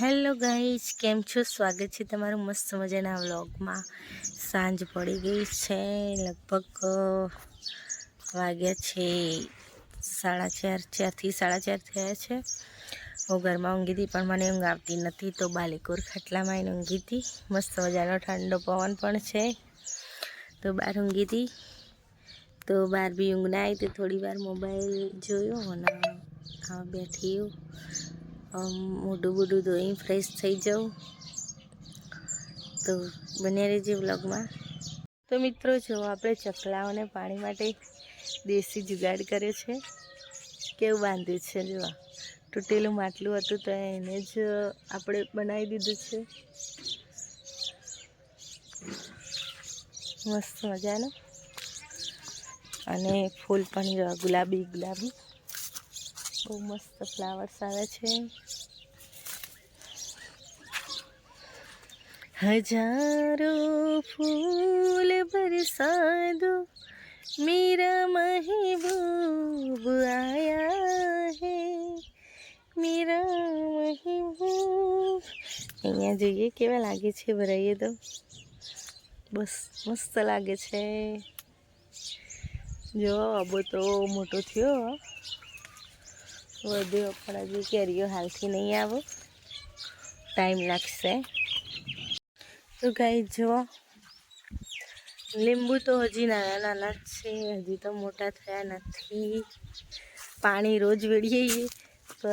Hello guys, કેમ છો? સ્વાગત છે તમારું મસ્ત મજાના વ્લોગમાં। સાંજ પડી ગઈ છે, લગભગ વાગ્યા છે 4:30, 4થી 4:30 થયા છે। હું ઘરમાં ઊંઘી હતી પણ મને ઊંઘ આવતી નથી, તો બાલીકોર ખાટલામાં આવીને ઊંઘી હતી। મસ્ત મજાનો ઠંડો પવન પણ છે, તો બહાર ઊંઘી હતી। તો બહાર બી ઊંઘ ના આવી તો થોડી વાર મોબાઈલ જોયો અને બેઠી મોઢું બોઢું ધોઈ ફ્રેશ થઈ જાઉં। તો બને રહેજે વ્લોગમાં। તો મિત્રો જો આપણે ચકલાઓને પાણી માટે દેશી જુગાડ કર્યો છે। કેવું બાંધ્યું છે, જો તૂટેલું માટલું હતું તો એને જ આપણે બનાવી દીધું છે, મસ્ત મજાનું। અને ફૂલ પણ ગુલાબી ગુલાબી બહુ મસ્ત ફ્લાવર્સ આવે છે। हजारों फूल बरसा दो, मेरा महबूब आया है, मेरा महबूब। અહીંયા જોઈએ કેવા લાગે છે, ભરાઈએ તો બસ મસ્ત લાગે છે। જો અબો તો મોટો થયો, વધ્યો પણ હજી કેરીઓ હાલથી નહીં આવો, ટાઈમ લાગશે। તો ગાઈ જો લીંબુ તો હજી નાના નાના જ છે, હજી તો મોટા થયા નથી। પાણી રોજ વેળીએ તો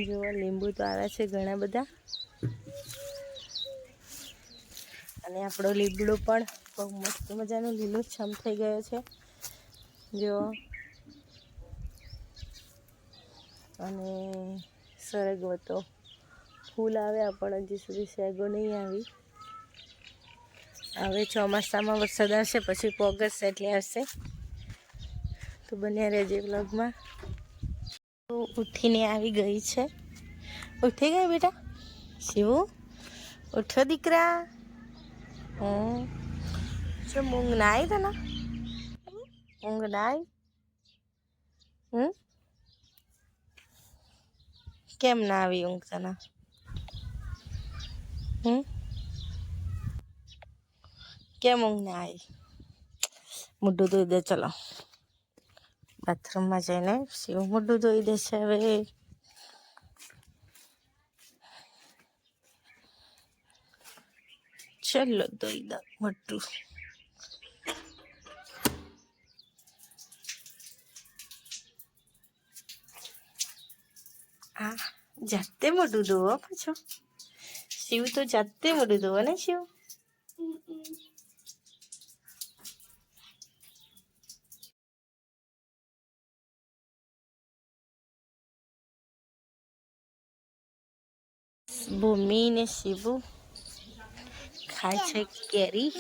જો લીંબુ તો આવ્યા છે ઘણા બધા, અને આપણો લીમડો પણ બહુ મસ્ત મજાનો લીલોછમ થઈ ગયો છે જો। અને સરગવો તો ફૂલ આવ્યા પણ હજી સુધી શેગો નહીં આવી। હવે ચોમાસામાં વરસાદ આવશે પછી પોગસશે એટલે આવશે, તો બન્યા રહેજે વ્લોગમાં। તો ઉઠીને આવી ગઈ છે, ઉઠી ગઈ બેટા શિવ, ઉઠો દીકરા। જો ઊંઘ ના આવી તને? ઊંઘ ના આવી? કેમ ના આવી ઊંઘ તને? કેમ ઊંઘ ના આવી? મોઢું ધોઈ દે, ચલો બાથરૂમમાં જઈને શિવ મોઢું ધોઈ દેશે હવે। ચલો ધોઈ દો મોઢું। હા, જાતે મોઢું ધોવો પાછું, શિવ તો જાતે મોઢું ધોવો ને શિવ? ભૂમિ ને શિવુ ખાય છે કેરી।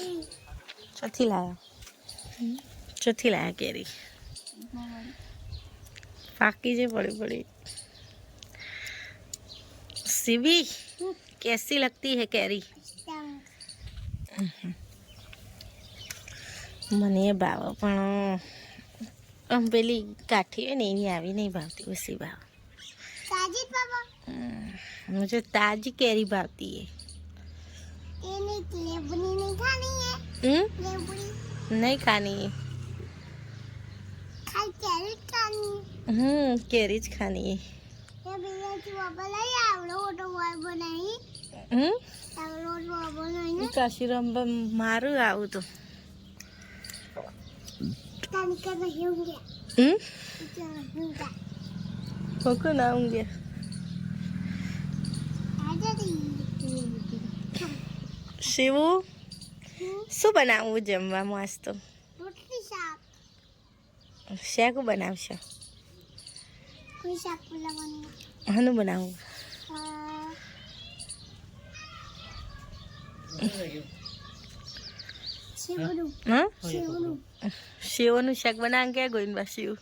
ચોથી લાયા કેરી? પાકી છે પડી પડી। शिवी कैसी लगती है कैरी? મને ભાવ પણ પેલી કાઠી હોય ને એની આવી નહીં ભાવતી, ઓછી ભાવ। मुझे ताजी कैरी भावती है। नहीं खानी है, कैरी ज खानी है। કાશીરામ મારું આવું તો કોકો ના ઊંઘે। શિવુ શું બનાવવું જમવામાં આજ તો? શેકું બનાવશો? હાનું બનાવવું? શેવનું શાક બનાવવાનું ક્યાં ગોઈન શિવ?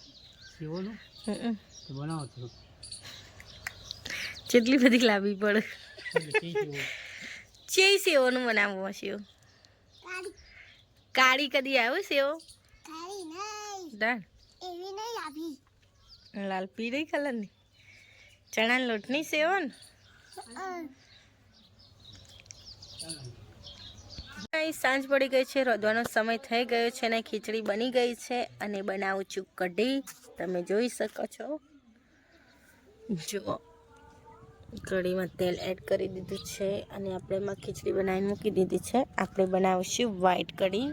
કેટલી બધી લાવવી પડે? ચેઈ સેવનું બનાવવું શિવ? કાળી કદી આવ્યું સેવ? લાલ પીળી કલરની ચણા લોટની સેવન સાંજ પડી ગઈ છે, રોધવાનો સમય થઈ ગયો છે અને ખીચડી બની ગઈ છે અને બનાવું છું કઢી. તમે જોઈ શકો છો. જુઓ, કઢીમાં તેલ એડ કરી દીધું છે અને આપણે એમાં ખીચડી બનાવીને મૂકી દીધી છે. આપણે બનાવીશું વ્હાઈટ કઢી.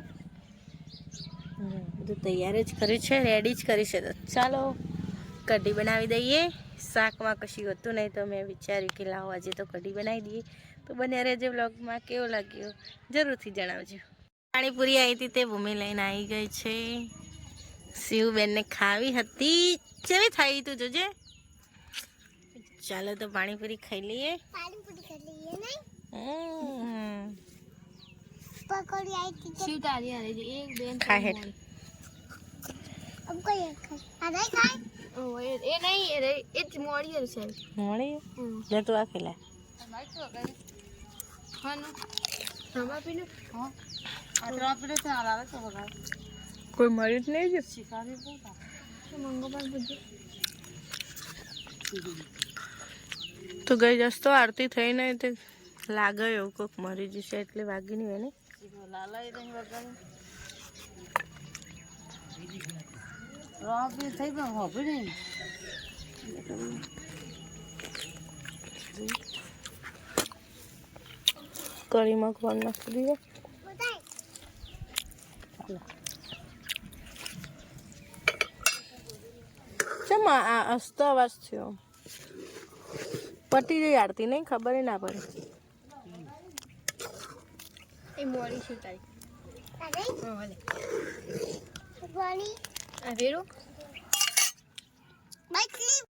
બધું તૈયાર જ કર્યું છે, રેડી જ કરી છે. તો ચાલો કઢી બનાવી દઈએ. શાકમાં કશું હતું નહીં તો મેં વિચાર્યું કે લાવો આજે તો કઢી બનાવી દઈએ. તો બને રહેજો વ્લોગમાં. કેવો લાગ્યો જરૂરથી જણાવજો. પાણીપુરી આવી હતી તે ભૂમિ લઈને આવી ગઈ છે. શિવબેનને ખાવી હતી. ચેવી થાય તું જોજે. ચાલો તો પાણીપુરી ખાઈ લઈએ. पकौड़ी आई थी शिव तारी आ रही थी एक बेन खा है अब कोई खाए खाए ओ ये नहीं ये मोड़ी है सर मोड़ी ले तो आ खिला हां नो हवा पीने हां अतरा पीने से आ रहा है तो बगा कोई मरीज नहीं है सिखा दे तो मंगो पर बुद्धि તો ગઈ જસ તો આરતી થઈ નહીં તે લાગે એવું કોક મરી જશે એટલે વાગી નહીં હોય ને લાલા એ વગર રોબી થઈ ગયો હોબી નહીં કઢીમાં કોણ નાખી દઈએ. ચમ આ અસ્તો અવાજ થયો. પટી જઈ આરતી નહીં ખબર ના પડે. એ મોડી છે તારી હા ભલે વાલી આ વેરો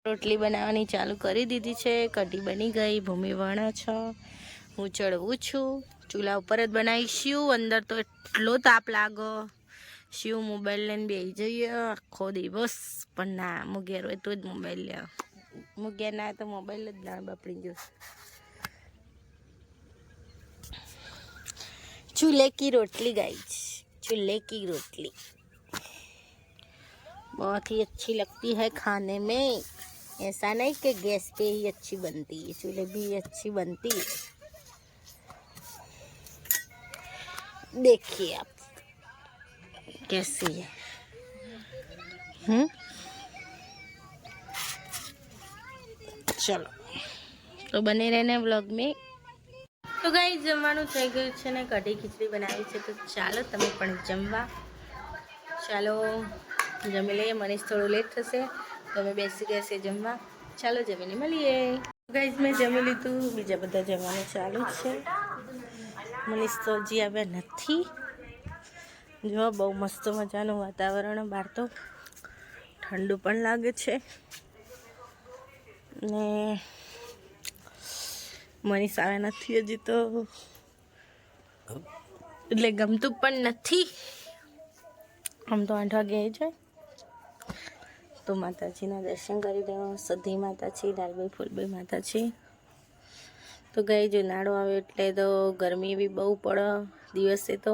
રોટલી બનાવવાની ચાલુ કરી દીધી છે. કઢી બની ગઈ. ભૂમિ વણા છો, હું ચડવું છું. ચૂલા ઉપર જ બનાવીશું. અંદર તો એટલો તાપ લાગો. શિવ મોબાઈલ લઈને બેસી જઈએ આખો દિવસ. પણ ના મુગેર હોય તો જ મોબાઈલ લે. મુગેર ના તો મોબાઈલ જ ના બાપડી જશે. चूल्हे की रोटली गाइस, चूल्हे की रोटली बहुत ही अच्छी लगती है खाने में. ऐसा नहीं कि गैस पे ही अच्छी बनती है, चूल्हे भी अच्छी बनती है. देखिए आप कैसी है. चलो तो बने रहना व्लॉग में. તો ગાઈસ જમવાનું થઈ ગયું છે ને કઢી ખીચડી બનાવી છે. તો ચાલો તમે પણ જમવા. ચાલો જમી લઈએ. મનીષ થોડું લેટ થશે તો અમે બેસી ગયા છે જમવા. ચાલો જમીને મળીએ. ગાઈસ મેં જમી લીધું. બીજા બધા જમવાનું ચાલુ જ છે. મનીષ તો હજી આવ્યા નથી. જો બહુ મસ્ત મજાનું વાતાવરણ. બહાર તો ઠંડુ પણ લાગે છે ને મનીષ આવે નથી હજી તો એટલે ગમતું પણ નથી. આમ તો 8 વાગે આવી જાય તો માતાજીના દર્શન કરી દેવા. સધી માતાજી, લાલભાઈ ફૂલભાઈ માતાજી. તો ગઈ જો ઉનાળો આવે એટલે તો ગરમી બી બહુ પડે દિવસે તો.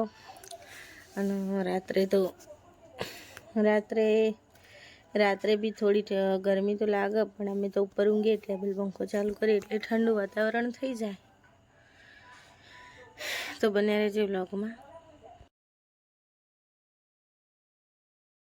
અને રાત્રે બી થોડી ગરમી તો લાગે પણ અમે તો ઉપર ઊંઘીએ એટલે પંખો ચાલુ કરીએ એટલે ઠંડુ વાતાવરણ થઈ જાય. તો બને રહેજો વ્લોગમાં.